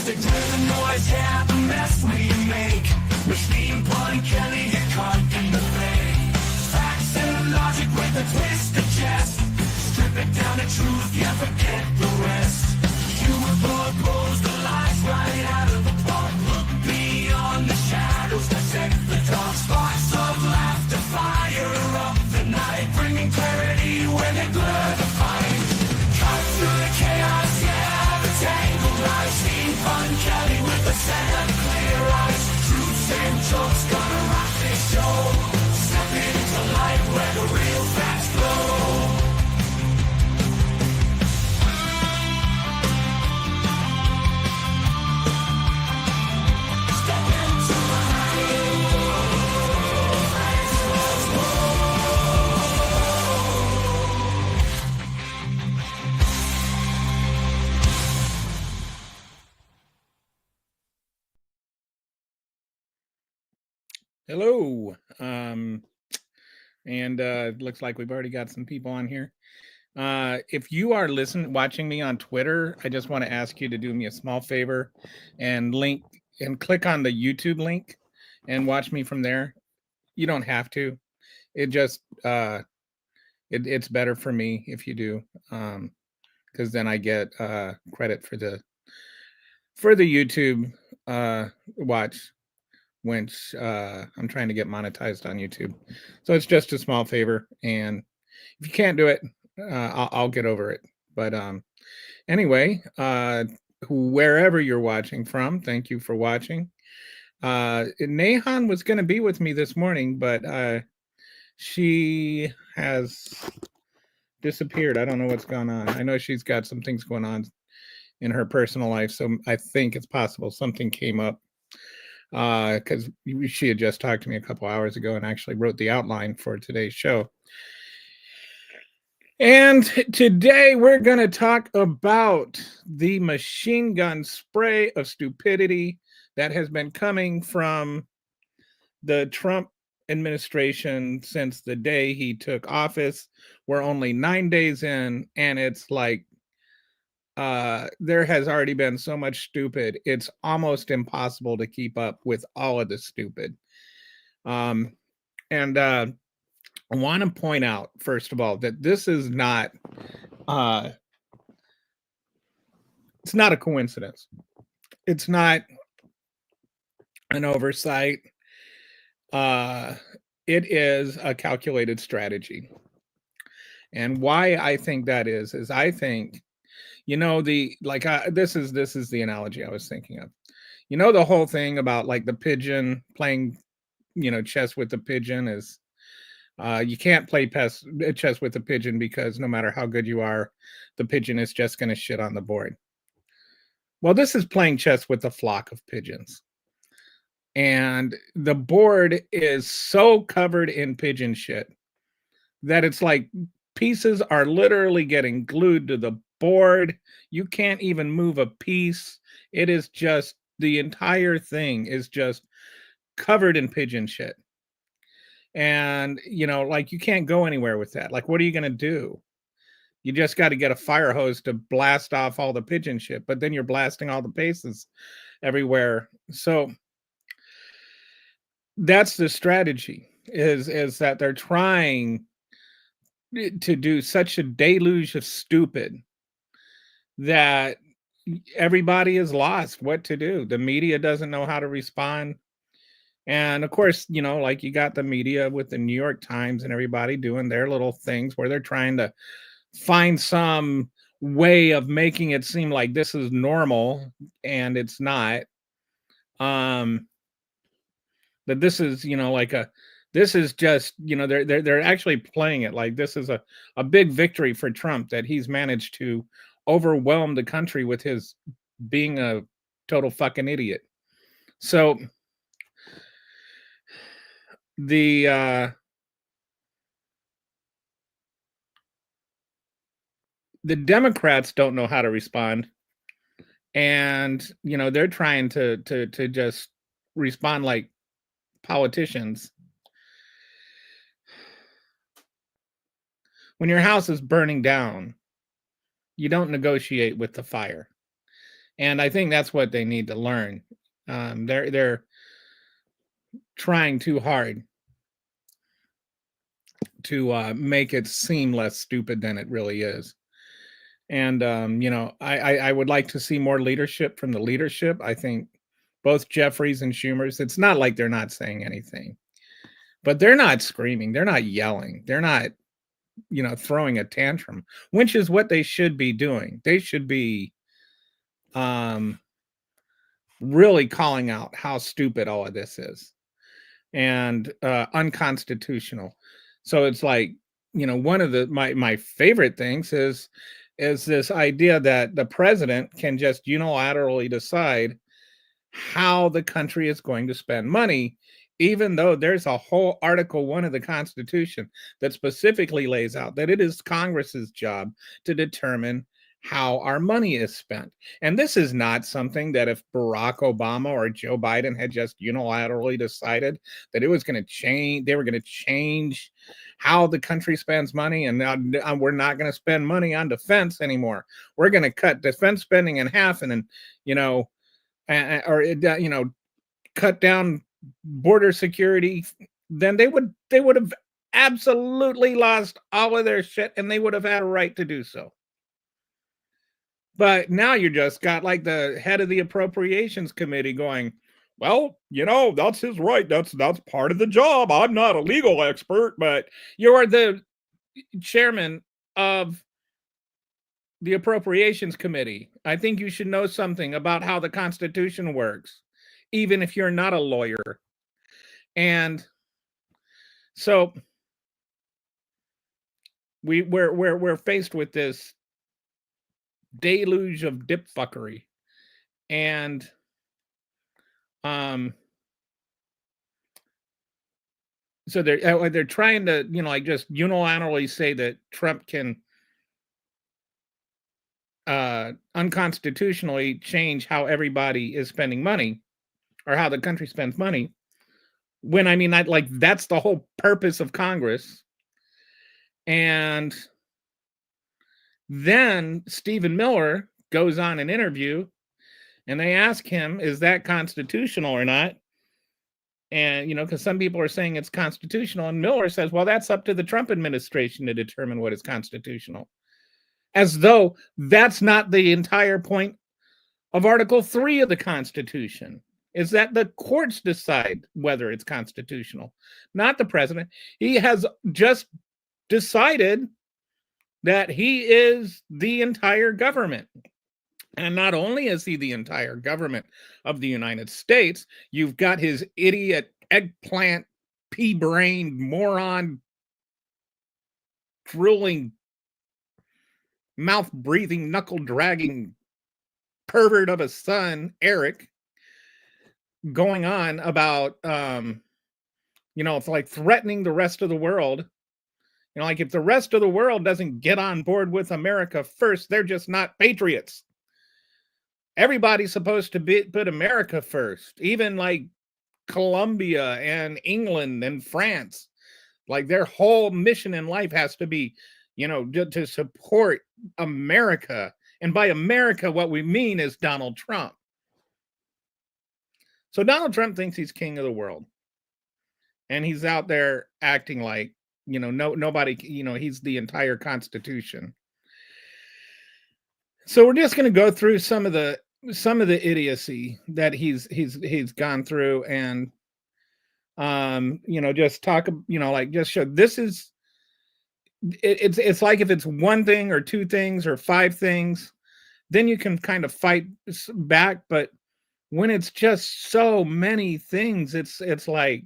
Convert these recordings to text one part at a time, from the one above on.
music to the noise, yeah, the mess we make. Machine Pun Kelly get caught in the fake. Facts and logic with a twist of jest. Strip it down to truth, yeah, forget the rest. Humor blows the lies right out of the park. Look beyond the shadows that set the dark. Sparks of laughter fire up the night, bringing clarity when they blur the fight. Cut through the chaos, yeah, the tangled lies. Seen Fun Kelly with a set of clear eyes. Truths and jokes gonna rock this show. Step into light where the real facts flow. Hello. And looks like we've already got some people on here. If you are watching me on Twitter, I just want to ask you to do me a small favor and click on the YouTube link and watch me from there. You don't have to. It just it's better for me if you do, because then I get credit for the YouTube watch, which I'm trying to get monetized on YouTube. So it's just a small favor, and if you can't do it, I'll get over it. But anyway, wherever you're watching from, thank you for watching. Nehan was going to be with me this morning, but she has disappeared. I don't know what's going on. I know she's got some things going on in her personal life, so I think it's possible something came up, because she had just talked to me a couple hours ago and actually wrote the outline for today's show. And today we're going to talk about the machine gun spray of stupidity that has been coming from the Trump administration since the day he took office. We're only 9 days in, and it's like there has already been so much stupid. It's almost impossible to keep up with all of the stupid. And I want to point out, first of all, that this is not it's not a coincidence. It's not an oversight. It is a calculated strategy. And why I think that is I think, this is the analogy I was thinking of. The whole thing about like the pigeon playing, chess with the pigeon is, you can't play chess with a pigeon because no matter how good you are, the pigeon is just going to shit on the board. Well, this is playing chess with a flock of pigeons. And the board is so covered in pigeon shit that it's like pieces are literally getting glued to the board. You can't even move a piece. It is just, the entire thing is just covered in pigeon shit. And, you can't go anywhere with that. Like, what are you going to do? You just got to get a fire hose to blast off all the pigeon shit, but then you're blasting all the pieces everywhere. So that's the strategy, is that they're trying to do such a deluge of stupid that everybody is lost what to do. The media doesn't know how to respond. And of course, you got the media with the New York Times and everybody doing their little things where they're trying to find some way of making it seem like this is normal, and it's not. That this is, this is just, they're actually playing it like this is a big victory for Trump, that he's managed to overwhelm the country with his being a total fucking idiot. So the Democrats don't know how to respond, and they're trying to just respond like politicians. When your house is burning down, you don't negotiate with the fire. And I think that's what they need to learn. They're trying too hard to make it seem less stupid than it really is. And I would like to see more leadership from the leadership. I think both Jeffries and Schumer's. It's not like they're not saying anything, but they're not screaming. They're not yelling. They're not throwing a tantrum, which is what they should be doing. They should be um, really calling out how stupid all of this is and unconstitutional. So it's like, one of my favorite things is this idea that the president can just unilaterally decide how the country is going to spend money, even though there's a whole Article 1 of the Constitution that specifically lays out that it is Congress's job to determine how our money is spent. And this is not something that if Barack Obama or Joe Biden had just unilaterally decided that it was going to change, they were going to change how the country spends money, and now we're not going to spend money on defense anymore. We're going to cut defense spending in half, and then cut down border security, then they would have absolutely lost all of their shit, and they would have had a right to do so. But now you just got like the head of the appropriations committee going, well, that's his right. That's part of the job. I'm not a legal expert, but you're the chairman of the appropriations committee. I think you should know something about how the Constitution works, even if you're not a lawyer. And so we're faced with this deluge of dip fuckery. And so they're trying to, like just unilaterally say that Trump can unconstitutionally change how everybody is spending money or how the country spends money. When I mean, that's the whole purpose of Congress. And then Stephen Miller goes on an interview and they ask him, is that constitutional or not? And, because some people are saying it's constitutional. And Miller says, well, that's up to the Trump administration to determine what is constitutional. As though that's not the entire point of Article 3 of the Constitution, is that the courts decide whether it's constitutional, not the president. He has just decided that he is the entire government. And not only is he the entire government of the United States, you've got his idiot, eggplant, pea-brained, moron, drooling, mouth-breathing, knuckle-dragging pervert of a son, Eric, going on about, it's like threatening the rest of the world. Like if the rest of the world doesn't get on board with America first, they're just not patriots. Everybody's supposed to put America first, even like Colombia and England and France. Like their whole mission in life has to be, to support America. And by America, what we mean is Donald Trump. So Donald Trump thinks he's king of the world. And he's out there acting like, nobody, he's the entire Constitution. So we're just going to go through some of the idiocy that he's gone through, and just talk, just show this is it's like if it's one thing or two things or five things, then you can kind of fight back. But when it's just so many things, it's like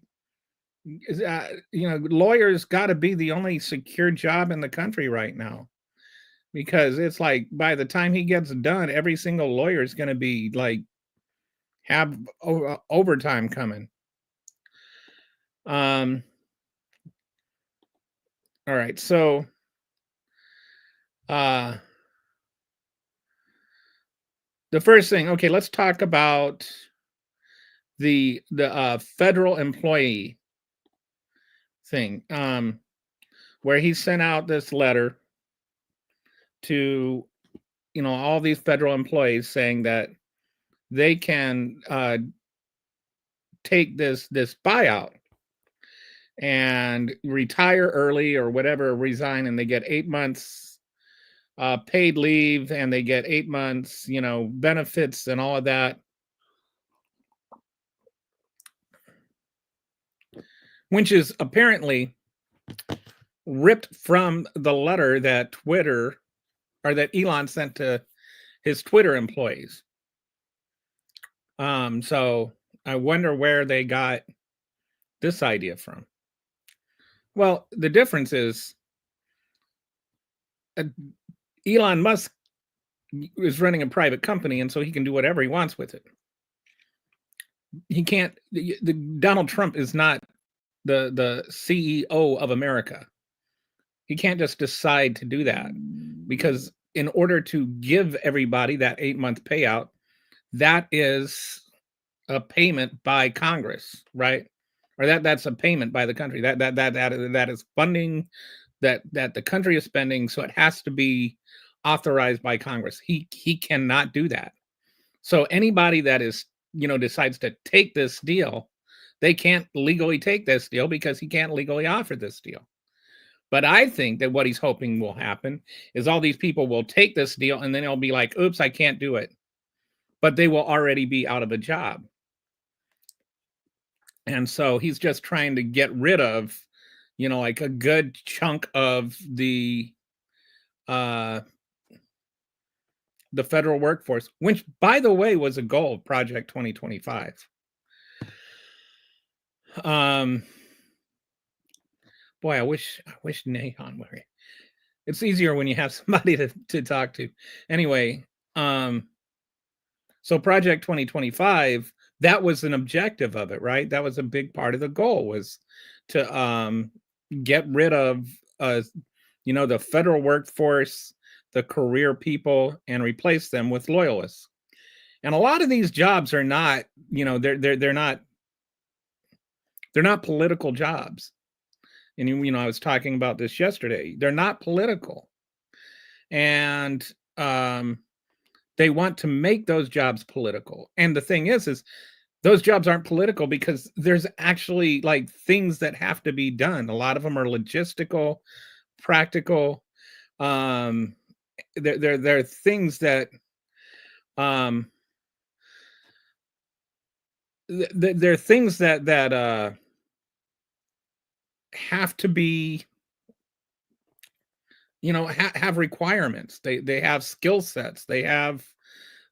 lawyers got to be the only secure job in the country right now. Because it's like by the time he gets done, every single lawyer is going to be like have overtime coming. All right, so the first thing, okay, let's talk about the federal employee thing, where he sent out this letter to all these federal employees saying that they can take this buyout and retire early or whatever, resign, and they get 8 months paid leave, and they get 8 months, benefits and all of that, which is apparently ripped from the letter that Twitter or that Elon sent to his Twitter employees. So I wonder where they got this idea from. Well, the difference is Elon Musk is running a private company, and so he can do whatever he wants with it. He can't. Donald Trump is not the CEO of America. He can't just decide to do that, because in order to give everybody that 8-month payout, that is a payment by Congress, right? Or that's a payment by the country. That is funding that the country is spending, so it has to be authorized by Congress. He cannot do that. So anybody that is, decides to take this deal, they can't legally take this deal because he can't legally offer this deal. But I think that what he's hoping will happen is all these people will take this deal, and then it'll be like, oops, I can't do it. But they will already be out of a job. And so he's just trying to get rid of, like a good chunk of the federal workforce, which, by the way, was a goal of Project 2025. Boy, I wish Nahon were here. It's easier when you have somebody to talk to. Anyway, so Project 2025, that was an objective of it, right? That was a big part of the goal, was to get rid of the federal workforce, the career people, and replace them with loyalists. And a lot of these jobs are not, they're not political jobs. And I was talking about this yesterday. They're not political. And they want to make those jobs political. And the thing is those jobs aren't political because there's actually like things that have to be done. A lot of them are logistical, practical. There are things that there are things that have to be, have requirements. They have skill sets. They have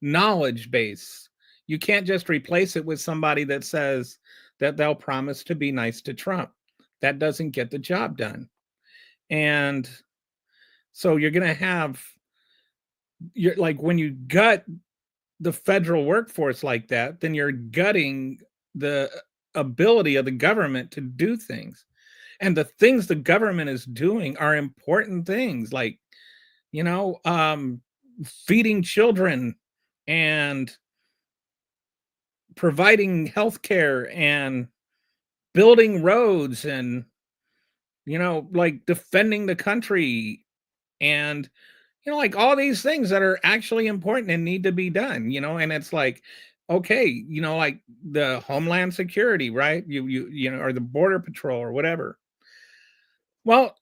knowledge base. You can't just replace it with somebody that says that they'll promise to be nice to Trump. That doesn't get the job done. And so you're going to have, like, when you gut the federal workforce like that, then you're gutting the ability of the government to do things. And the things the government is doing are important things, like, feeding children and providing health care and building roads and, like defending the country and, like all these things that are actually important and need to be done, and it's like, okay, like the Homeland Security, right? Or the Border Patrol or whatever. Well,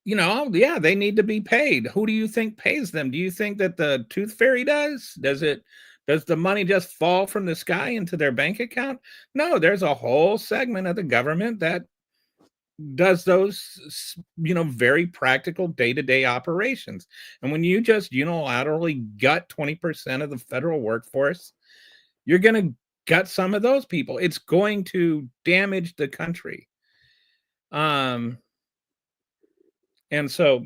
yeah, they need to be paid. Who do you think pays them? Do you think that the Tooth Fairy does? Does the money just fall from the sky into their bank account? No, there's a whole segment of the government that does those, very practical day-to-day operations. And when you just unilaterally gut 20% of the federal workforce, you're going to gut some of those people. It's going to damage the country. And so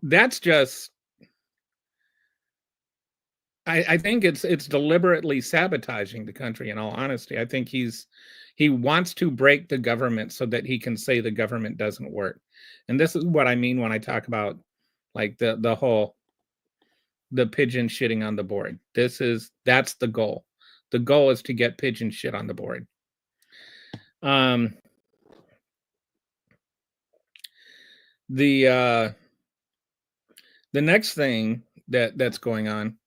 that's just, I think it's deliberately sabotaging the country, in all honesty. I think he wants to break the government so that he can say the government doesn't work. And this is what I mean when I talk about, like, the pigeon shitting on the board. That's the goal. The goal is to get pigeon shit on the board. The next thing that's going on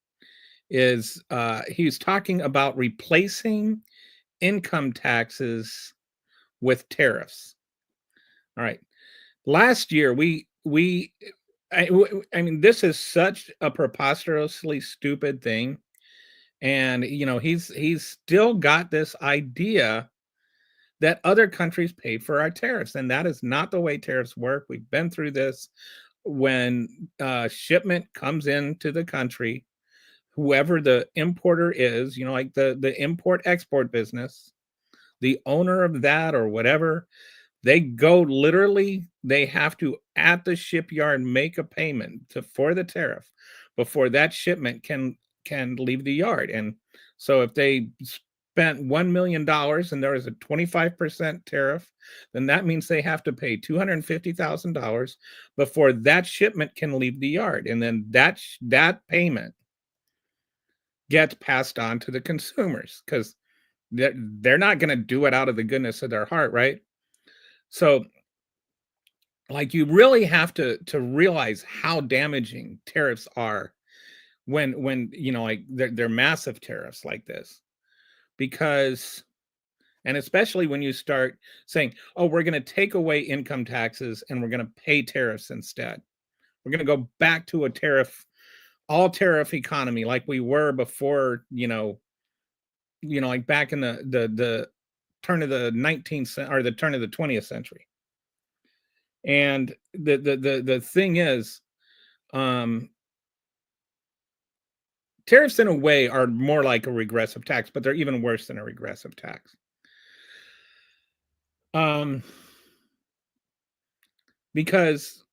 is he's talking about replacing income taxes with tariffs. All right. Last year I mean, this is such a preposterously stupid thing. And he's still got this idea that other countries pay for our tariffs, and that is not the way tariffs work. We've been through this. When shipment comes into the country, whoever the importer is, like the import export business, the owner of that or whatever, they go literally, they have to at the shipyard make a payment for the tariff before that shipment can leave the yard. And so if they spent $1 million and there is a 25% tariff, then that means they have to pay $250,000 before that shipment can leave the yard. And then that payment gets passed on to the consumers, because they're not going to do it out of the goodness of their heart, right? So, like, you really have to realize how damaging tariffs are when like they're massive tariffs like this. Because, and especially when you start saying, oh, we're going to take away income taxes and we're going to pay tariffs instead. We're going to go back to a all tariff economy like we were before, like back in the turn of the 19th or the turn of the 20th century. And the thing is, tariffs in a way are more like a regressive tax, but they're even worse than a regressive tax. Because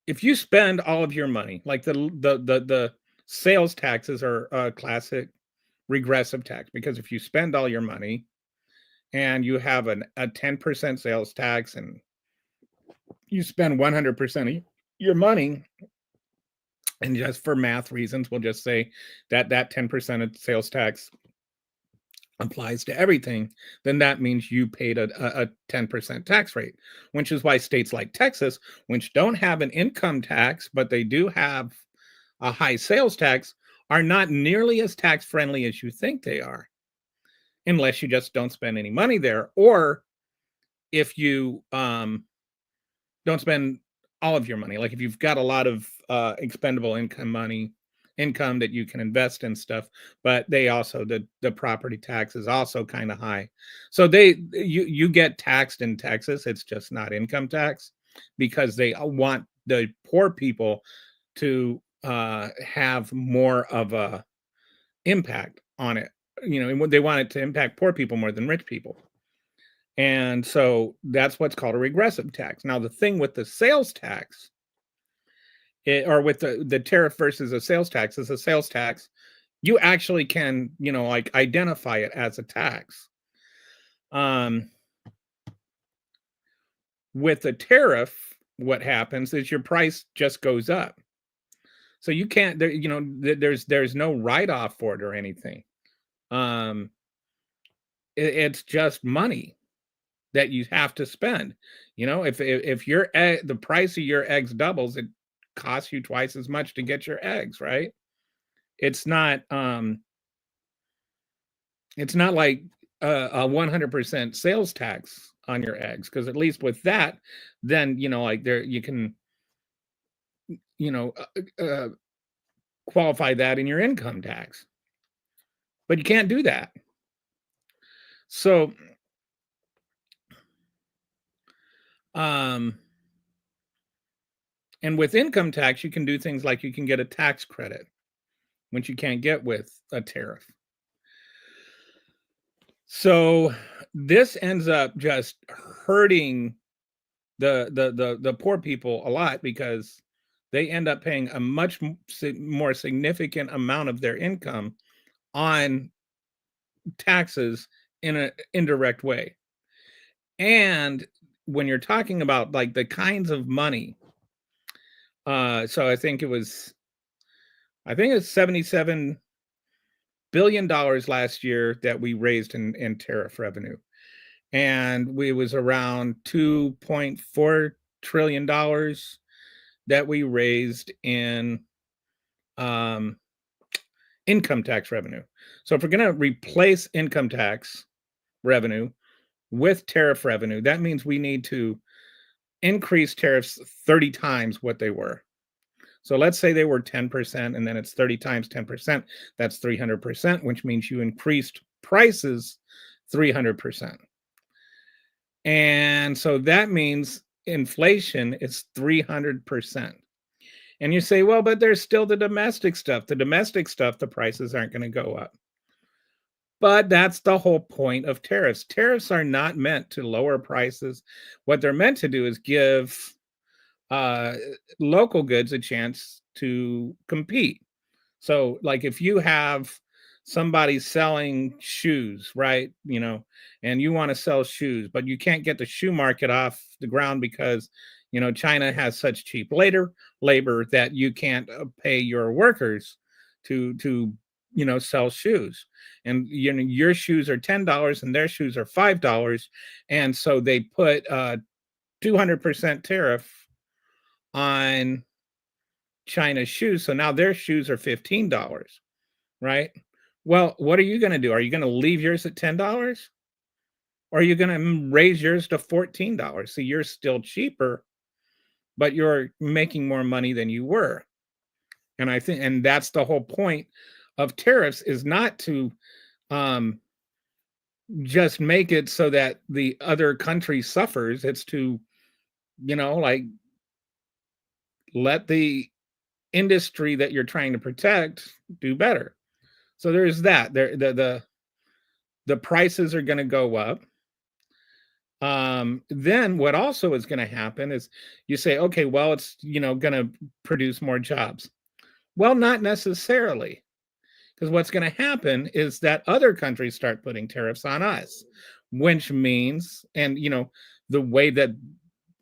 if you spend all of your money, like the sales taxes are a classic regressive tax, because if you spend all your money and you have a 10% sales tax and you spend 100% of your money, and just for math reasons, we'll just say that 10% of sales tax applies to everything, then that means you paid a 10% tax rate, which is why states like Texas, which don't have an income tax, but they do have a high sales tax, are not nearly as tax friendly as you think they are, unless you just don't spend any money there, or if you don't spend all of your money. Like if you've got a lot of expendable income that you can invest in stuff, but they also, the property tax is also kind of high. So you get taxed in Texas. It's just not income tax, because they want the poor people to have more of a impact on it. They want it to impact poor people more than rich people. And so that's what's called a regressive tax. Now, the thing with the sales tax, or with the tariff versus a sales tax, is a sales tax, you actually can, like identify it as a tax. With a tariff, what happens is your price just goes up. So you can't, there's no write-off for it or anything. It's just money that you have to spend. If the price of your eggs doubles, it costs you twice as much to get your eggs, right? It's not like a 100% sales tax on your eggs, because at least with that, then like there you can qualify that in your income tax, but you can't do that. So and with income tax, you can do things like you can get a tax credit, which you can't get with a tariff. So this ends up just hurting the poor people a lot, because they end up paying a much more significant amount of their income on taxes in an indirect way. And when you're talking about like the kinds of money, so I think it's $77 billion last year that we raised in tariff revenue, and we was around $2.4 trillion that we raised in income tax revenue. So if we're going to replace income tax revenue with tariff revenue, that means we need to increase tariffs 30 times what they were. So let's say they were 10%, and then it's 30 times 10%. That's 300%, which means you increased prices 300%. And so that means inflation is 300%. And you say, well, but there's still the domestic stuff. The domestic stuff, the prices aren't going to go up. But that's the whole point of tariffs. Tariffs are not meant to lower prices. What they're meant to do is give uh, local goods a chance to compete. So, like, if you have somebody selling shoes, right? And you want to sell shoes, but you can't get the shoe market off the ground because, China has such cheap labor that you can't pay your workers to sell shoes. And your shoes are $10 and their shoes are $5, and so they put 200% tariff on China's shoes. So now their shoes are $15, right? Well, what are you going to do? Are you going to leave yours at $10? Or are you going to raise yours to $14? So you're still cheaper, but you're making more money than you were. And I think, and that's the whole point of tariffs, is not to um, just make it so that the other country suffers. It's to, like, let the industry that you're trying to protect do better. So there's that. The prices are going to go up. Then what also is going to happen is you say, okay, well, it's going to produce more jobs. Well, not necessarily, because what's going to happen is that other countries start putting tariffs on us, which means, and the way that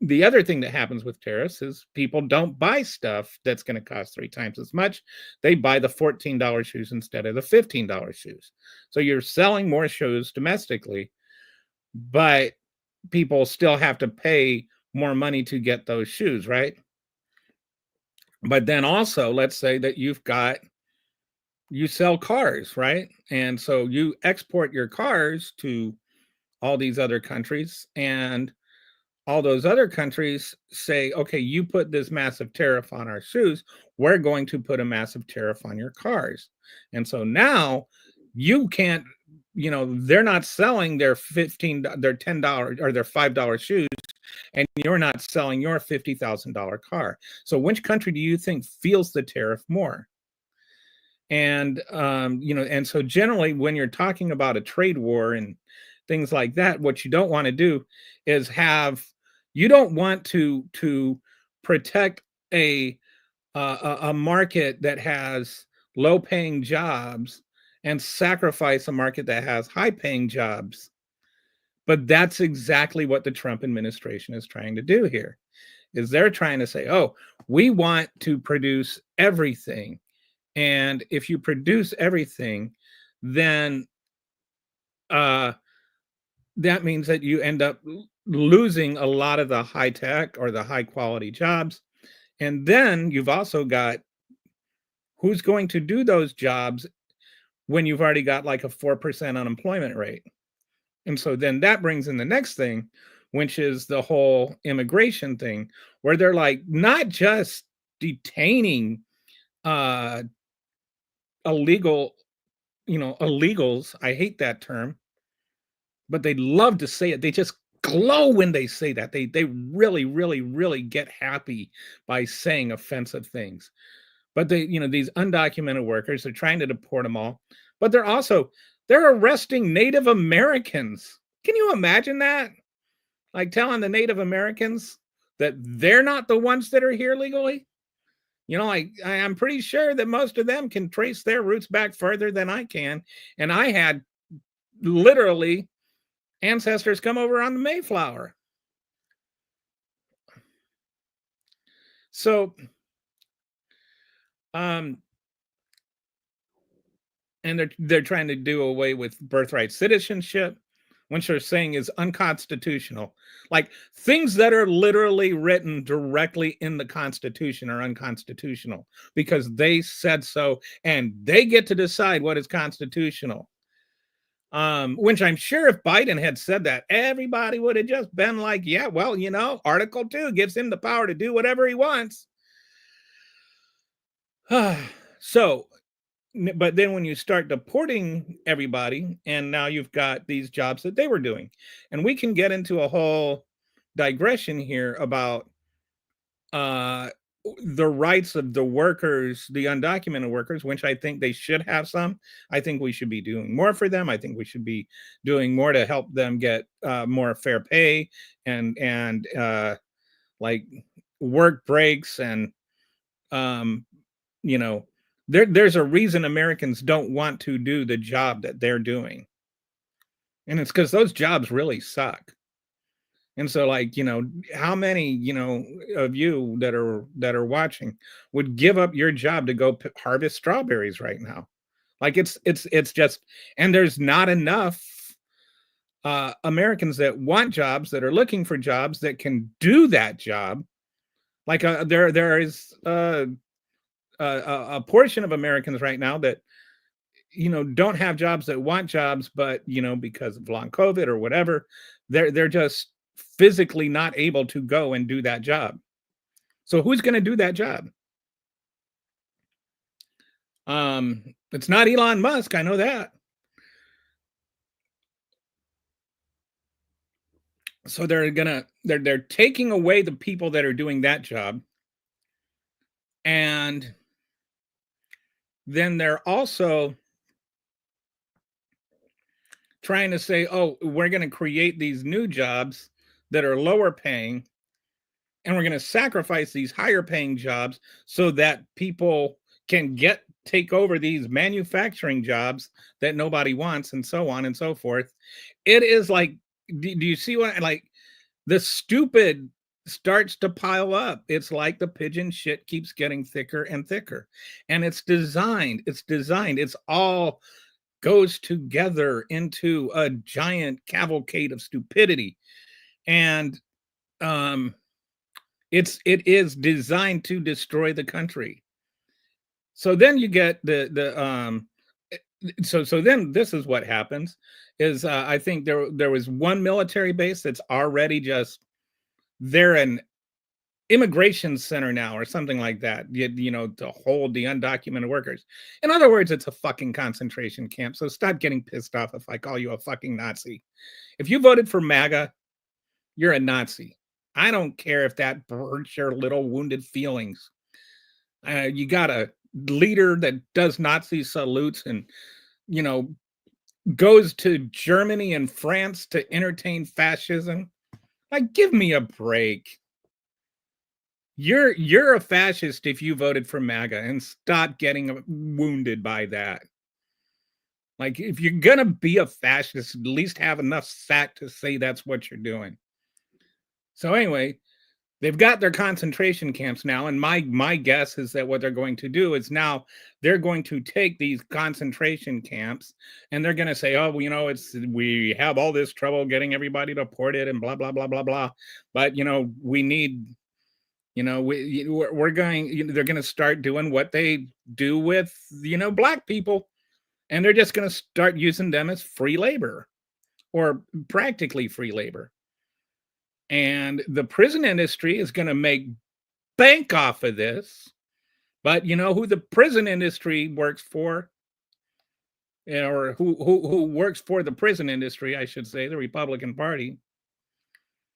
the other thing that happens with tariffs is people don't buy stuff that's going to cost 3 times as much. They buy the $14 shoes instead of the $15 shoes. So you're selling more shoes domestically, but people still have to pay more money to get those shoes, right? But then also, let's say that you sell cars, right? And so you export your cars to all these other countries, and all those other countries say, okay, you put this massive tariff on our shoes, we're going to put a massive tariff on your cars. And so now you can't, they're not selling their $10 or their $5 shoes, and you're not selling your $50,000 car. So which country do you think feels the tariff more? And and so generally when you're talking about a trade war and things like that, what you don't want to do is you don't want to protect a market that has low paying jobs and sacrifice a market that has high paying jobs. But that's exactly what the Trump administration is trying to do here, is they're trying to say, oh, we want to produce everything. And if you produce everything, then that means that you end up losing a lot of the high tech or the high quality jobs. And then you've also got who's going to do those jobs when you've already got like a 4% unemployment rate. And so then that brings in the next thing, which is the whole immigration thing, where they're like not just detaining illegal, illegals. I hate that term, but they love to say it. They just glow when they say that. They really, really, really get happy by saying offensive things. But these undocumented workers, they're trying to deport them all, but they're arresting Native Americans. Can you imagine that? Like telling the Native Americans that they're not the ones that are here legally? I'm pretty sure that most of them can trace their roots back further than I can. And I had literally ancestors come over on the Mayflower. So, and they're trying to do away with birthright citizenship, which they're saying is unconstitutional. Like things that are literally written directly in the Constitution are unconstitutional because they said so and they get to decide what is constitutional. Which I'm sure if Biden had said that, everybody would have just been like, yeah, well, Article 2 gives him the power to do whatever he wants. So, but then when you start deporting everybody, and now you've got these jobs that they were doing, and we can get into a whole digression here about uh the rights of the workers, the undocumented workers, which I think they should have some. I think we should be doing more for them. I think we should be doing more to help them get more fair pay and like work breaks and um you know there's a reason Americans don't want to do the job that they're doing, and it's because those jobs really suck. And so, like, how many, of you that are watching would give up your job to go harvest strawberries right now? Like, it's just, and there's not enough Americans that want jobs, that are looking for jobs that can do that job. Like, there is a portion of Americans right now that don't have jobs, that want jobs, but because of long COVID or whatever, they're just physically not able to go and do that job. So who's going to do that job? It's not Elon Musk, I know that. So they're taking away the people that are doing that job, and then they're also trying to say, oh, we're going to create these new jobs that are lower paying, and we're going to sacrifice these higher paying jobs so that people can take over these manufacturing jobs that nobody wants, and so on and so forth. It is like, do you see what, like, the stupid starts to pile up. It's like the pigeon shit keeps getting thicker and thicker, and it's designed, it's all goes together into a giant cavalcade of stupidity. And it is designed to destroy the country. So then you get so then this is what happens is, I think there was one military base that's already just, they're an immigration center now or something like that, to hold the undocumented workers. In other words, it's a fucking concentration camp. So stop getting pissed off if I call you a fucking Nazi. If you voted for MAGA, you're a Nazi. I don't care if that hurts your little wounded feelings. You got a leader that does Nazi salutes and, goes to Germany and France to entertain fascism. Like, give me a break. You're a fascist if you voted for MAGA, and stop getting wounded by that. Like, if you're gonna be a fascist, at least have enough sack to say that's what you're doing. So anyway, they've got their concentration camps now, and my guess is that what they're going to do is now they're going to take these concentration camps and they're going to say, oh, we have all this trouble getting everybody deported and blah blah blah blah blah, but we need, we're going, they're going to start doing what they do with black people, and they're just going to start using them as free labor, or practically free labor. And the prison industry is going to make bank off of this. But you know who the prison industry works for? Or who works for the prison industry, I should say, the Republican Party.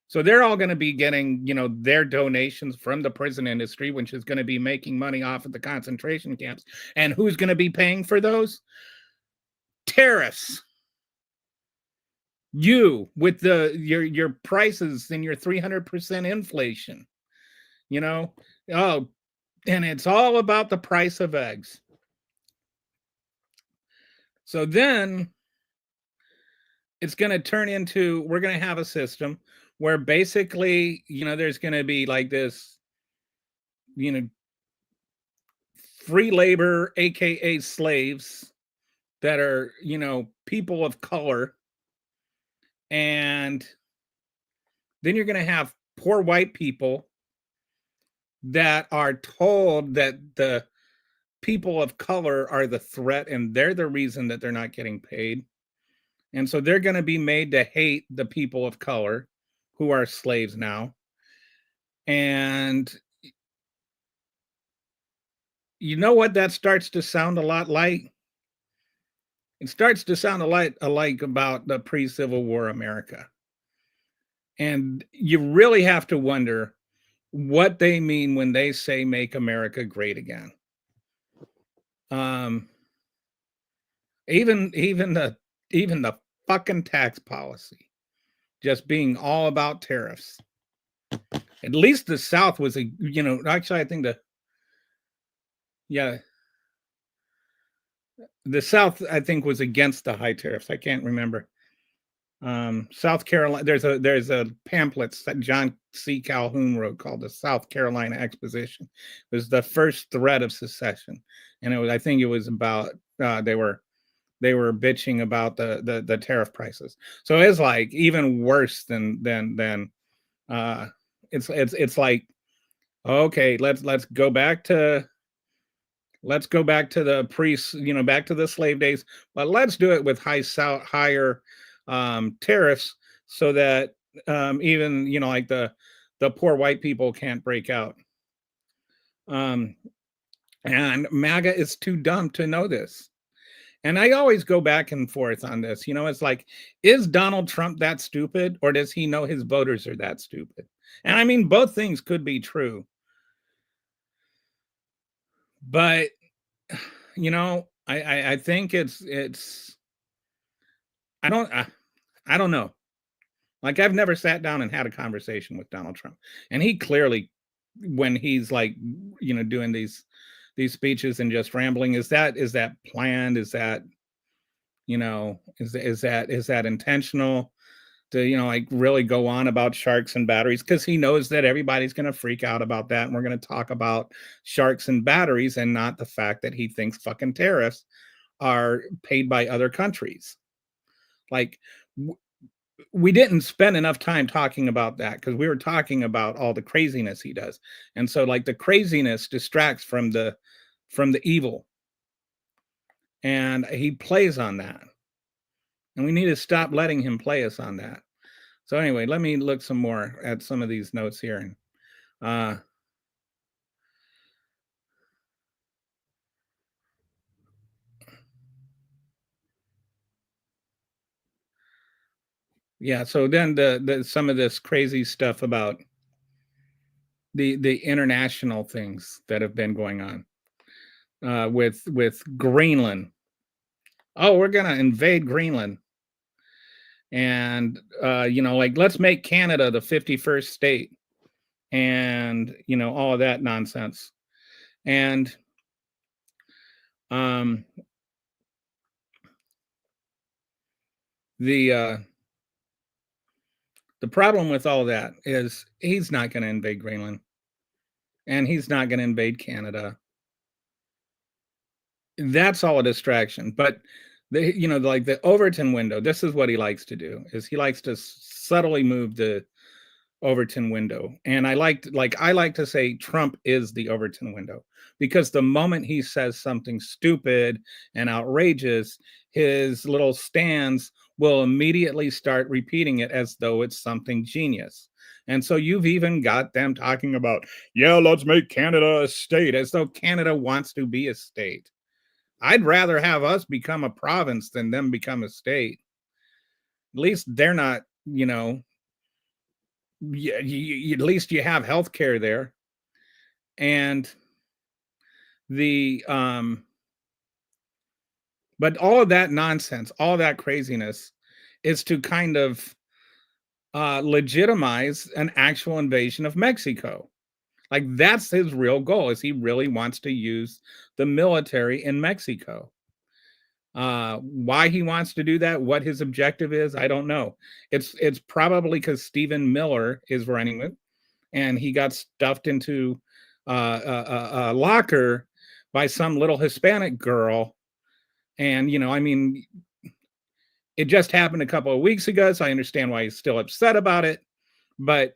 So they're all going to be getting, their donations from the prison industry, which is going to be making money off of the concentration camps. And who's going to be paying for those? Terrorists. You, with your prices and your 300% inflation, oh, and it's all about the price of eggs. So then it's going to turn into, we're going to have a system where basically, there's going to be like this, free labor, aka slaves, that are, people of color, And then you're going to have poor white people that are told that the people of color are the threat and they're the reason that they're not getting paid. And so they're going to be made to hate the people of color who are slaves now. And you know what that starts to sound a lot like? It starts to sound a lot alike about the pre-Civil War America. And you really have to wonder what they mean when they say make America great again. Um, even the fucking tax policy just being all about tariffs. At least the South was actually I think yeah, the South I think was against the high tariffs. I can't remember. South Carolina, there's a pamphlet that John C. Calhoun wrote called the South Carolina Exposition. It was the first threat of secession, and I think it was about they were bitching about the tariff prices. So it's like even worse than uh, it's like, okay, let's go back to the back to the slave days, but let's do it with higher tariffs so that even like the poor white people can't break out. Um, and MAGA is too dumb to know this. And I always go back and forth on this. It's like, is Donald Trump that stupid, or does he know his voters are that stupid? And I mean, both things could be true. But I think it's I don't know. Like, I've never sat down and had a conversation with Donald Trump, and he clearly, when he's like, doing these speeches and just rambling, is that planned? Is that is that intentional? To like really go on about sharks and batteries, because he knows that everybody's going to freak out about that, and we're going to talk about sharks and batteries and not the fact that he thinks fucking tariffs are paid by other countries. Like, we didn't spend enough time talking about that because we were talking about all the craziness he does, and so like the craziness distracts from the evil, and he plays on that, and we need to stop letting him play us on that. So anyway, let me look some more at some of these notes here. And yeah, so then the some of this crazy stuff about the international things that have been going on with Greenland. Oh, we're gonna invade Greenland, and like, let's make Canada the 51st state, and all of that nonsense. And the the problem with all that is he's not going to invade Greenland, and he's not going to invade Canada. That's all a distraction. But like the Overton window, this is what he likes to do: is he likes to subtly move the Overton window. And I like to say Trump is the Overton window, because the moment he says something stupid and outrageous, his little stands will immediately start repeating it as though it's something genius. And so you've even got them talking about, yeah, let's make Canada a state, as though Canada wants to be a state. I'd rather have us become a province than them become a state. At least they're not, at least you have health care there. And but all of that nonsense, all that craziness is to kind of legitimize an actual invasion of Mexico. Like, that's his real goal, is he really wants to use the military in Mexico. Why he wants to do that, what his objective is, I don't know. It's probably because Stephen Miller is running it, and he got stuffed into a locker by some little Hispanic girl. And I mean, It just happened a couple of weeks ago, so I understand why he's still upset about it. But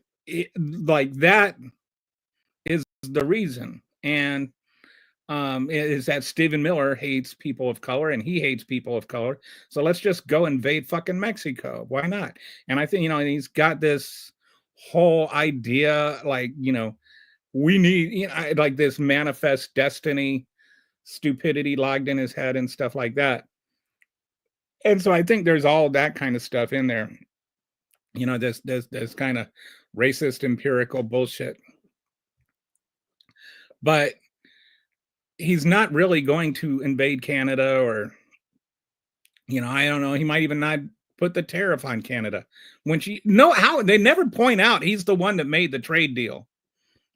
like that is the reason, and is that Stephen Miller hates people of color, and he hates people of color. So let's just go invade fucking Mexico. Why not? And I think he's got this whole idea, like we need like this manifest destiny stupidity logged in his head and stuff like that. And so I think there's all that kind of stuff in there. This kind of racist empirical bullshit. But he's not really going to invade Canada, or I don't know, he might even not put the tariff on Canada. How they never point out he's the one that made the trade deal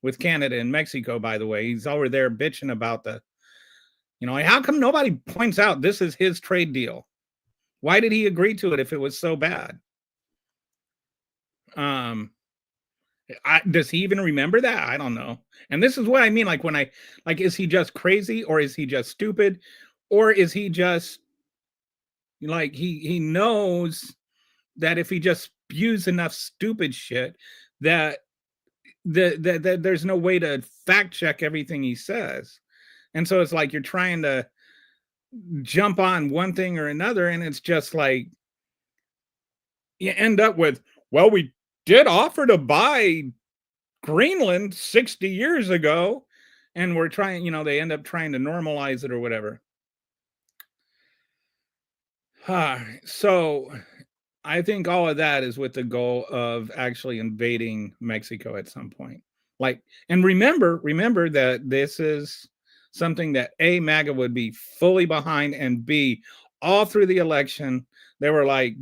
with Canada and Mexico, by the way. He's over there bitching about how come nobody points out this is his trade deal? Why did he agree to it if it was so bad? Does he even remember that? I don't know. And this is what I mean. Like is he just crazy, or is he just stupid, or is he just like he knows that if he just spews enough stupid shit that there's no way to fact check everything he says. And so it's like you're trying to jump on one thing or another, and it's just like you end up with, well, we did offer to buy Greenland 60 years ago, and we're trying, they end up trying to normalize it or whatever. So I think all of that is with the goal of actually invading Mexico at some point. And remember that this is something that A, MAGA would be fully behind, and B, all through the election, they were like,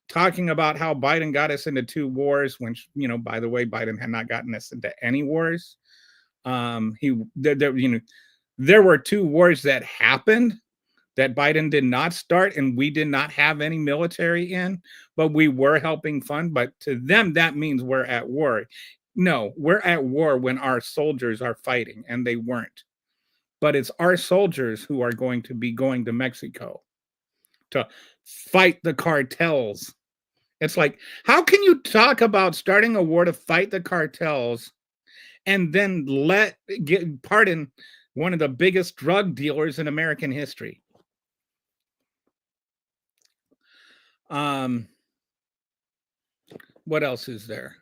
talking about how Biden got us into 2 wars, when, by the way, Biden had not gotten us into any wars. There were 2 wars that happened that Biden did not start, and we did not have any military in, but we were helping fund. But to them, that means we're at war. No, we're at war when our soldiers are fighting, and they weren't. But it's our soldiers who are going to be going to Mexico to fight the cartels. It's like, how can you talk about starting a war to fight the cartels and then pardon one of the biggest drug dealers in American history? What else is there?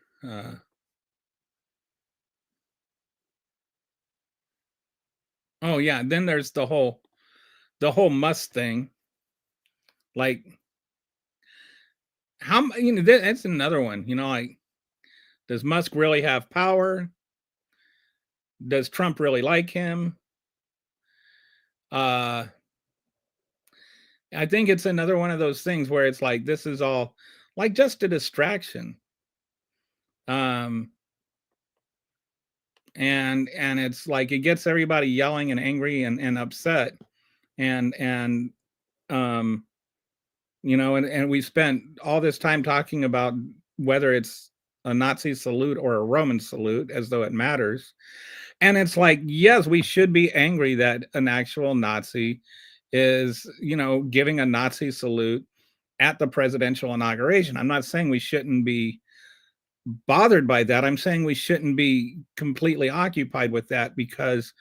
Oh yeah, then there's the whole Musk thing. Like, how that's another one. Like, does Musk really have power? Does Trump really like him? I think it's another one of those things where it's like, this is all like just a distraction. And it's like it gets everybody yelling and angry and upset, and we spent all this time talking about whether it's a Nazi salute or a Roman salute, as though it matters. And it's like, yes, we should be angry that an actual Nazi is, giving a Nazi salute at the presidential inauguration. I'm not saying we shouldn't be bothered by that. I'm saying we shouldn't be completely occupied with that because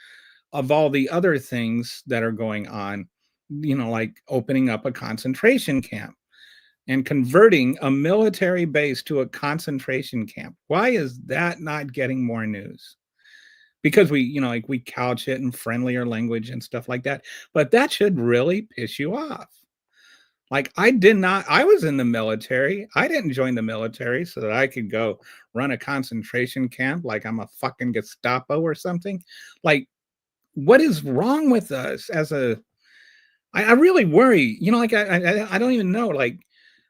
of all the other things that are going on, like opening up a concentration camp and converting a military base to a concentration camp. Why is that not getting more news? Because we, we couch it in friendlier language and stuff like that. But that should really piss you off. Like, I was in the military. I didn't join the military so that I could go run a concentration camp like I'm a fucking Gestapo or something. Like, what is wrong with us I really worry, like, I don't even know. Like,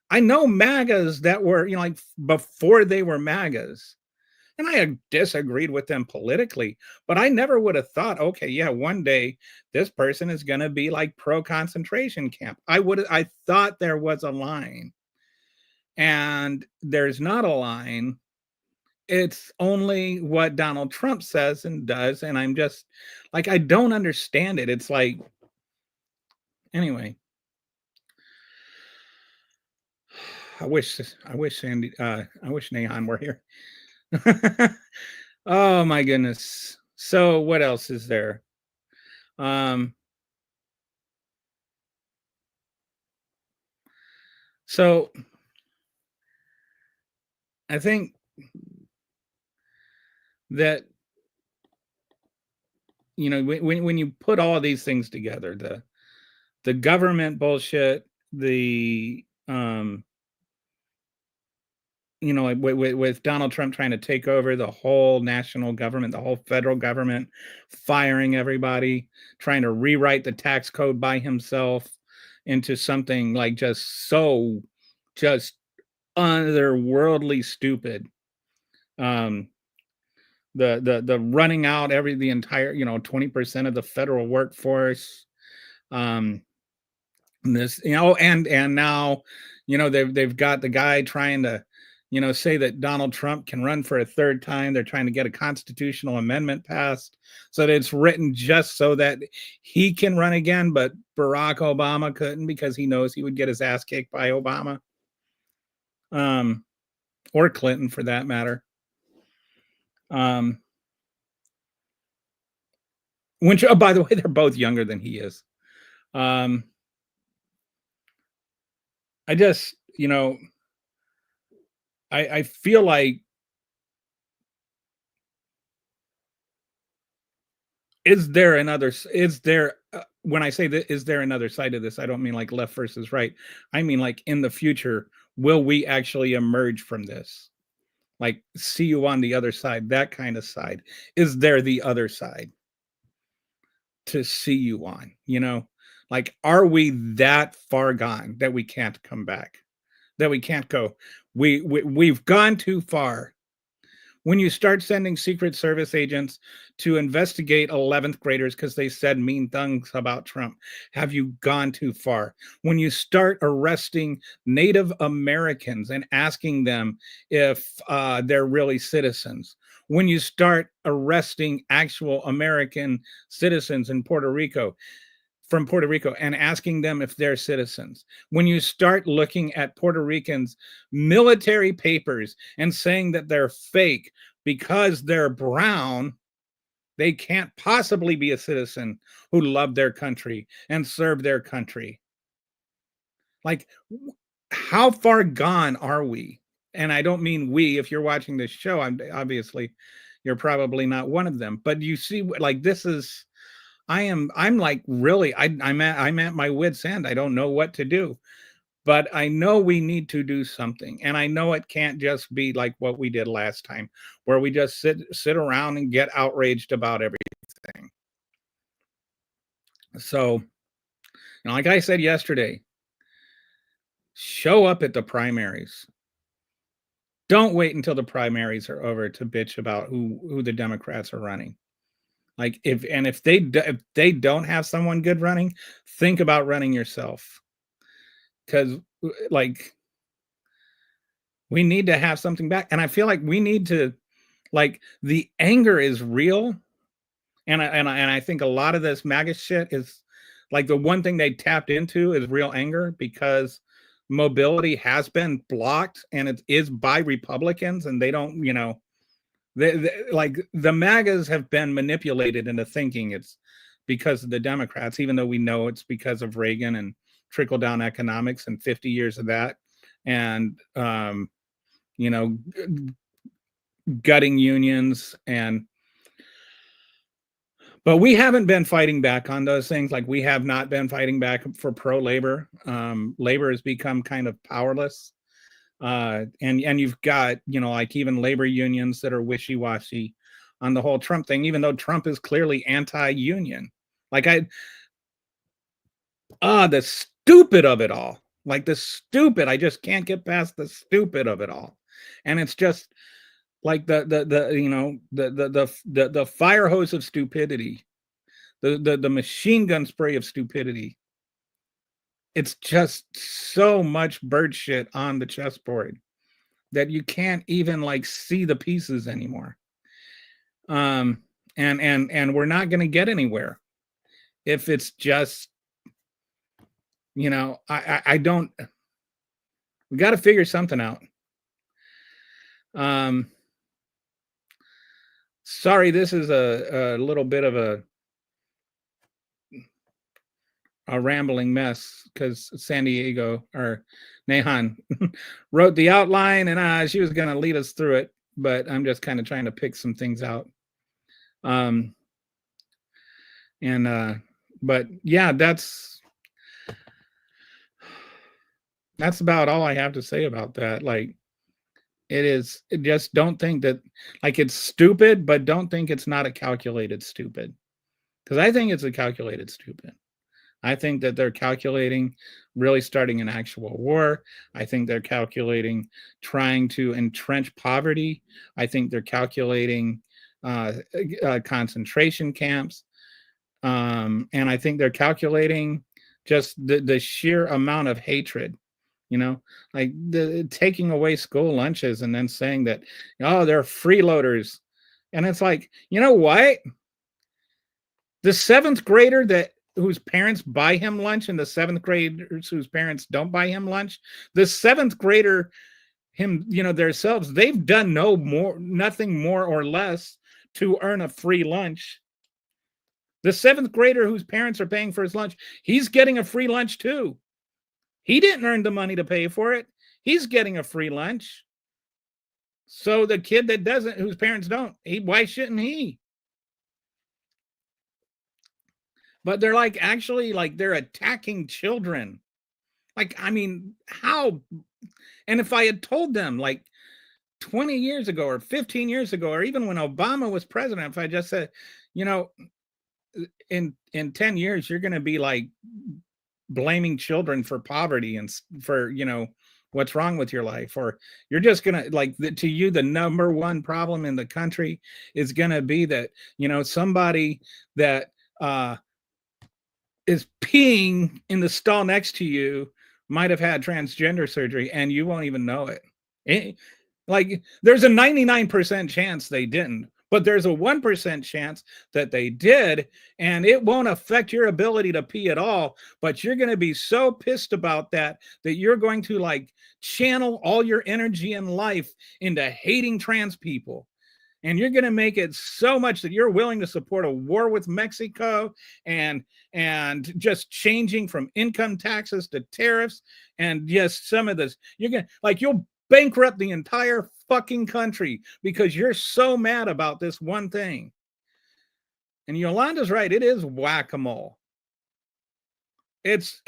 I know MAGAs that were, like before they were MAGAs. And I disagreed with them politically, but I never would have thought, okay, yeah, one day this person is going to be like pro concentration camp. I thought there was a line, and there's not a line. It's only what Donald Trump says and does. And I'm just like, I don't understand it. It's like, anyway. I wish Sandy I wish Nehan were here. Oh my goodness. So what else is there? Um so I think that when you put all these things together, the government bullshit, the like with Donald Trump trying to take over the whole national government, the whole federal government, firing everybody, trying to rewrite the tax code by himself into something like just otherworldly stupid. Um, the running out the entire 20% of the federal workforce. Um, this and now they've got the guy trying to say that Donald Trump can run for a third time. They're trying to get a constitutional amendment passed so that it's written just so that he can run again, but Barack Obama couldn't because he knows he would get his ass kicked by Obama, or Clinton for that matter. Which, oh, by the way, they're both younger than he is. I just, I feel like, is there when I say that, is there another side of this? I don't mean like left versus right. I mean like in the future, will we actually emerge from this? Like, see you on the other side, that kind of side. Is there the other side to see you on? Like, are we that far gone that we can't come back? That we can't go? We've gone too far. When you start sending Secret Service agents to investigate 11th graders because they said mean things about Trump, have you gone too far? When you start arresting Native Americans and asking them if they're really citizens, when you start arresting actual American citizens in Puerto Rico, from Puerto Rico, and asking them if they're citizens. When you start looking at Puerto Ricans' military papers and saying that they're fake because they're brown, they can't possibly be a citizen who love their country and serve their country. Like, how far gone are we? And I don't mean we. If you're watching this show, obviously you're probably not one of them. But you see, like, this is, I'm like, really, I'm at my wit's end. I don't know what to do, but I know we need to do something, and I know it can't just be like what we did last time, where we just sit around and get outraged about everything. So, like I said yesterday, show up at the primaries. Don't wait until the primaries are over to bitch about who the Democrats are running. Like, if they don't have someone good running, think about running yourself. Because, like, we need to have something back, and I feel like we need to, like, the anger is real, and I think a lot of this MAGA shit is, like, the one thing they tapped into is real anger because mobility has been blocked, and it is by Republicans, and they don't, like, the MAGAs have been manipulated into thinking it's because of the Democrats, even though we know it's because of Reagan and trickle down economics and 50 years of that, and gutting unions. But we haven't been fighting back on those things. Like, we have not been fighting back for pro-labor. Labor has become kind of powerless. And you've got, like, even labor unions that are wishy-washy on the whole Trump thing, even though Trump is clearly anti-union. Like, the stupid of it all. Like, I just can't get past the stupid of it all. And it's just like the fire hose of stupidity, the machine gun spray of stupidity. It's just so much bird shit on the chessboard that you can't even, like, see the pieces anymore. And we're not going to get anywhere if it's just, I don't, We got to figure something out. Sorry, this is a little bit of a rambling mess because San Diego or Nehan wrote the outline and she was going to lead us through it, but I'm just kind of trying to pick some things out. But yeah, that's about all I have to say about that. Like, just don't think that, like, it's stupid, but don't think it's not a calculated stupid. Because I think it's a calculated stupid. I think that they're calculating really starting an actual war. I think they're calculating trying to entrench poverty. I think they're calculating concentration camps. And I think they're calculating just the sheer amount of hatred, like taking away school lunches and then saying that, oh, they're freeloaders. And it's like, you know what? The seventh grader whose parents buy him lunch and the seventh graders whose parents don't buy him lunch, the seventh grader, themselves, they've done nothing more or less to earn a free lunch. The seventh grader whose parents are paying for his lunch, he's getting a free lunch too. He didn't earn the money to pay for it. He's getting a free lunch. So the kid that doesn't, whose parents don't, why shouldn't he? But they're like, actually, like, they're attacking children. Like, I mean, how? And if I had told them, like, 20 years ago or 15 years ago, or even when Obama was president, if I just said, in 10 years, you're going to be like blaming children for poverty and for, what's wrong with your life, or you're just going to, like, to you, the number one problem in the country is going to be that, somebody that, is peeing in the stall next to you might have had transgender surgery and you won't even know it. Like, there's a 99% chance they didn't, but there's a 1% chance that they did, and it won't affect your ability to pee at all. But you're going to be so pissed about that you're going to, like, channel all your energy and life into hating trans people. And you're going to make it so much that you're willing to support a war with Mexico and just changing from income taxes to tariffs and just some of this. You'll bankrupt the entire fucking country because you're so mad about this one thing. And Yolanda's right. It is whack-a-mole. It's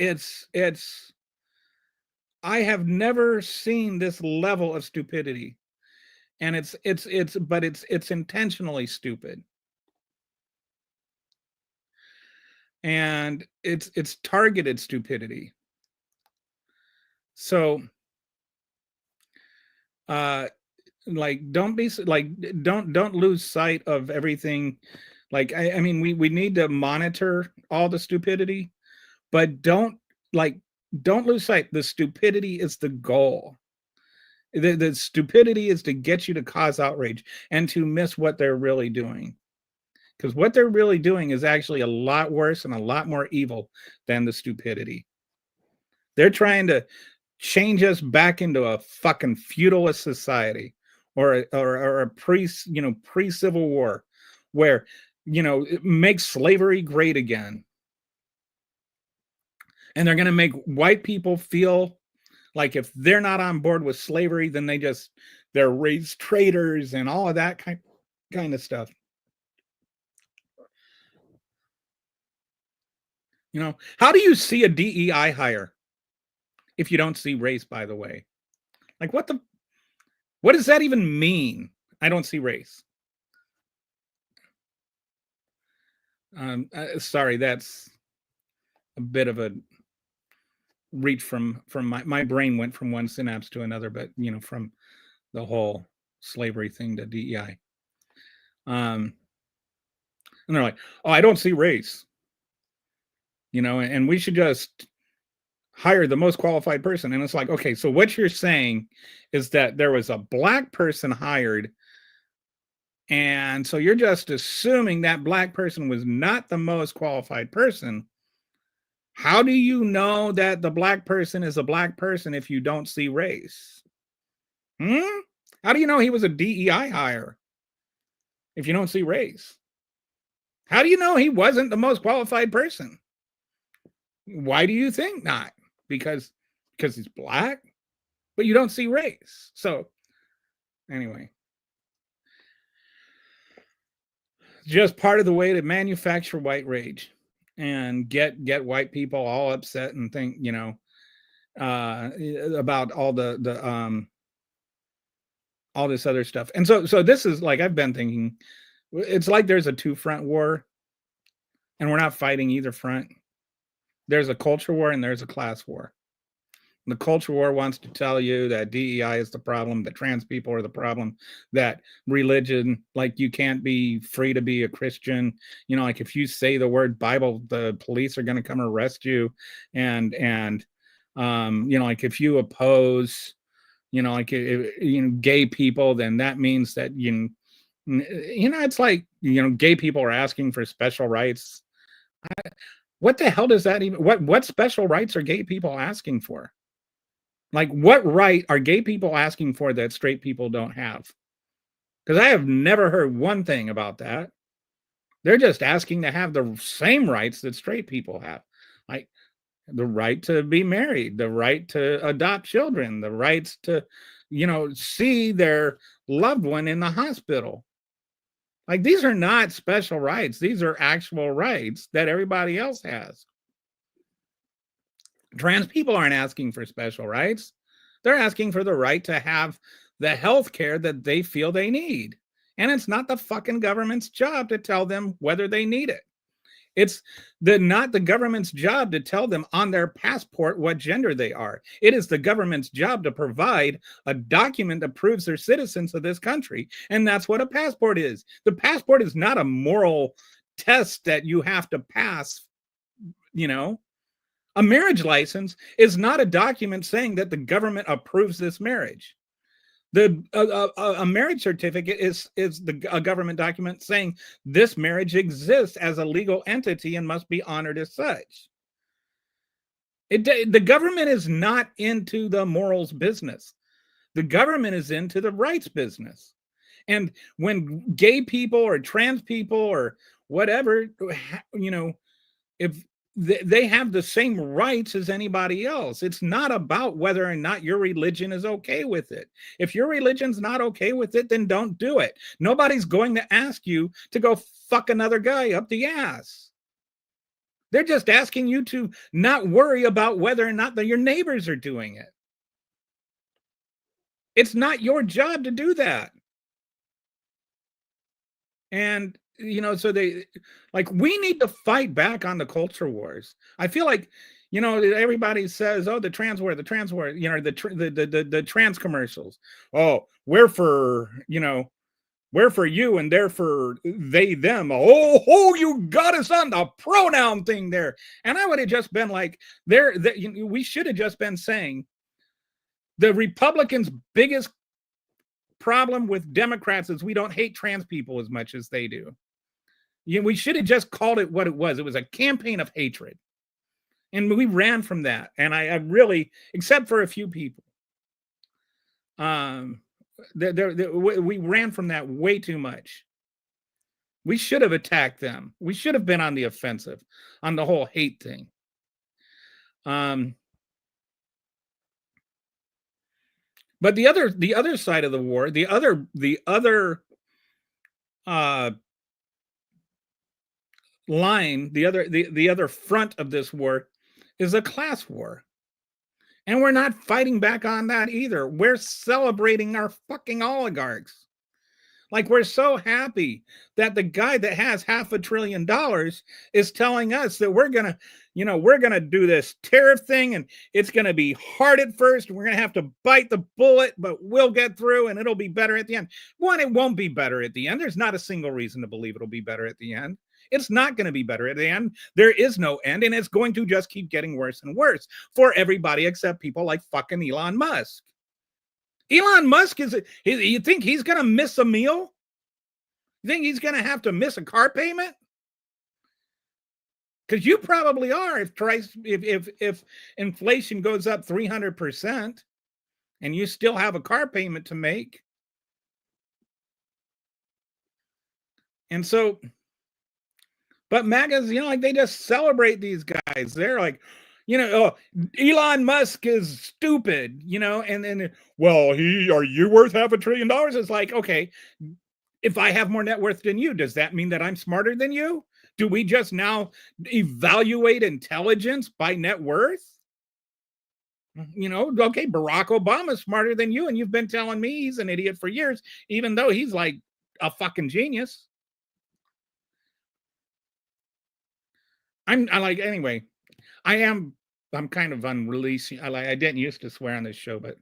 I have never seen this level of stupidity. And it's intentionally stupid. And it's targeted stupidity. So like, don't lose sight of everything. Like, I mean, we need to monitor all the stupidity, but don't lose sight. The stupidity is the goal. The stupidity is to get you to cause outrage and to miss what they're really doing. Because what they're really doing is actually a lot worse and a lot more evil than the stupidity. They're trying to change us back into a fucking feudalist society or a pre-Civil War where, it makes slavery great again. And they're going to make white people feel like if they're not on board with slavery, then they're raised traitors and all of that kind of stuff. How do you see a DEI hire if you don't see race, by the way? Like, what does that even mean? I don't see race. Sorry, that's a bit of a reach from my brain went from one synapse to another, but from the whole slavery thing to DEI. And they're like, oh, I don't see race. And we should just hire the most qualified person. And it's like, okay, so what you're saying is that there was a black person hired, and so you're just assuming that black person was not the most qualified person. How do you know that the black person is a black person if you don't see race? How do you know he was a DEI hire if you don't see race? How do you know he wasn't the most qualified person? Why do you think not? Because he's black, but you don't see race. So anyway, just part of the way to manufacture white rage and get white people all upset and think, about all all this other stuff. And so this is like, I've been thinking, it's like there's a two-front war and we're not fighting either front. There's a culture war and there's a class war. The culture war wants to tell you that DEI is the problem, that trans people are the problem, that religion, like you can't be free to be a Christian. Like if you say the word Bible, the police are going to come arrest you. And like if you oppose, gay people, then that means that, it's like, gay people are asking for special rights. What the hell does that even, what special rights are gay people asking for? Like, what right are gay people asking for that straight people don't have? Because I have never heard one thing about that. They're just asking to have the same rights that straight people have. Like the right to be married, the right to adopt children, the rights to, see their loved one in the hospital. Like these are not special rights. These are actual rights that everybody else has. Trans people aren't asking for special rights. They're asking for the right to have the health care that they feel they need. And it's not the fucking government's job to tell them whether they need it. It's not the government's job to tell them on their passport what gender they are. It is the government's job to provide a document that proves they're citizens of this country. And that's what a passport is. The passport is not a moral test that you have to pass, A marriage license is not a document saying that the government approves this marriage. A marriage certificate is a government document saying this marriage exists as a legal entity and must be honored as such. The government is not into the morals business. The government is into the rights business. And when gay people or trans people or whatever, if they have the same rights as anybody else. It's not about whether or not your religion is okay with it. If your religion's not okay with it, then don't do it. Nobody's going to ask you to go fuck another guy up the ass. They're just asking you to not worry about whether or not your neighbors are doing it. It's not your job to do that. And so we need to fight back on the culture wars. I feel like, everybody says, oh, the trans war, the trans commercials. Oh, we're for you and they're for they, them. Oh, you got us on the pronoun thing there. And I would have just been like, we should have just been saying the Republicans' biggest problem with Democrats is we don't hate trans people as much as they do. We should have just called it what it was. It was a campaign of hatred. And we ran from that. And I really, except for a few people, we ran from that way too much. We should have attacked them. We should have been on the offensive on the whole hate thing. But the other side of the war, the other line, the other front of this war is a class war. And we're not fighting back on that either. We're celebrating our fucking oligarchs. Like, we're so happy that the guy that has $500 billion is telling us that we're going to do this tariff thing and it's going to be hard at first. We're going to have to bite the bullet, but we'll get through and it'll be better at the end. One, it won't be better at the end. There's not a single reason to believe it'll be better at the end. It's not going to be better at the end. There is no end, and it's going to just keep getting worse and worse for everybody except people like fucking Elon Musk. Elon Musk you think he's going to miss a meal? You think he's going to have to miss a car payment? because you probably are. If inflation goes up 300% and you still have a car payment to make, and so, but MAGAs, like they just celebrate these guys. They're like, oh, Elon Musk is stupid, and then, well, are you worth $500 billion? It's like, okay, if I have more net worth than you, does that mean that I'm smarter than you? Do we just now evaluate intelligence by net worth? Okay, Barack Obama's smarter than you, and you've been telling me he's an idiot for years, even though he's like a fucking genius. Anyway, I'm kind of unreleasing. I didn't used to swear on this show, but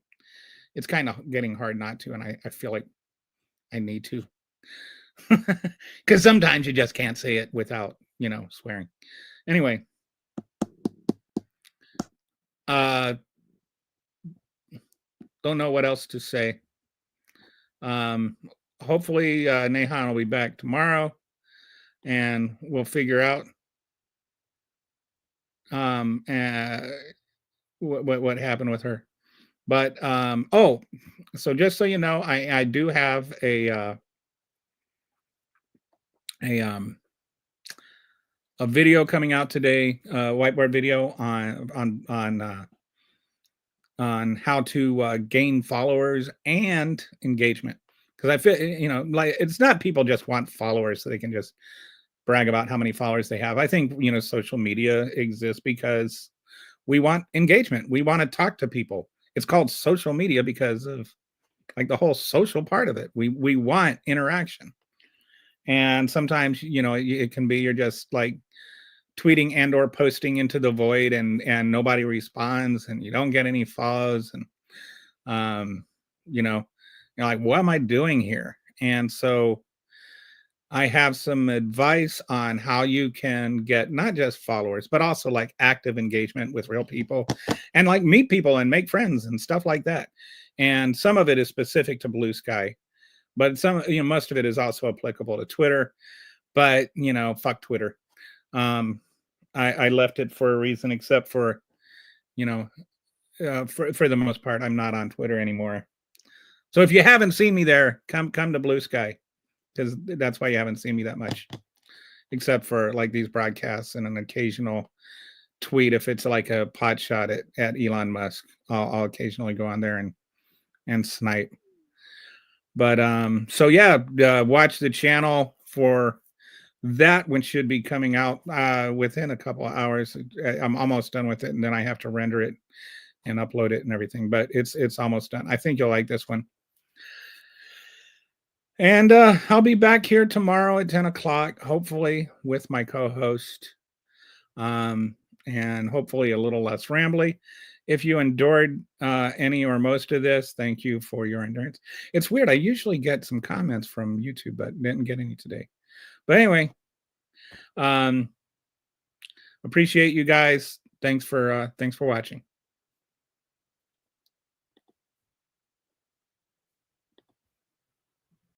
it's kind of getting hard not to, and I feel like I need to. Because sometimes you just can't say it without, swearing. Anyway, don't know what else to say. Hopefully Nehan will be back tomorrow, and we'll figure out what happened with her. But so just so you know, I do have a video coming out today, whiteboard video on how to gain followers and engagement. Because I feel, like it's not people just want followers so they can just brag about how many followers they have. I think, social media exists because we want engagement. We want to talk to people. It's called social media because of like the whole social part of it. We want interaction. And sometimes, it can be you're just like tweeting and or posting into the void and nobody responds and you don't get any follows and you're like, what am I doing here? And so I have some advice on how you can get not just followers but also like active engagement with real people and like meet people and make friends and stuff like that. And some of it is specific to Blue Sky, but most of it is also applicable to Twitter. But fuck Twitter. I left it for a reason, except for, for the most part, I'm not on Twitter anymore. So if you haven't seen me there, come to Blue Sky, because that's why you haven't seen me that much, except for like these broadcasts and an occasional tweet. If it's like a pot shot at Elon Musk, I'll occasionally go on there and snipe. But so yeah, watch the channel for that one. Should be coming out within a couple of hours. I'm almost done with it, and then I have to render it and upload it and everything, but it's almost done. I think you'll like this one. And I'll be back here tomorrow at 10 o'clock, hopefully with my co-host, and hopefully a little less rambly. If you endured any or most of this, thank you for your endurance. It's weird. I usually get some comments from YouTube, but didn't get any today. But anyway, appreciate you guys. Thanks for watching.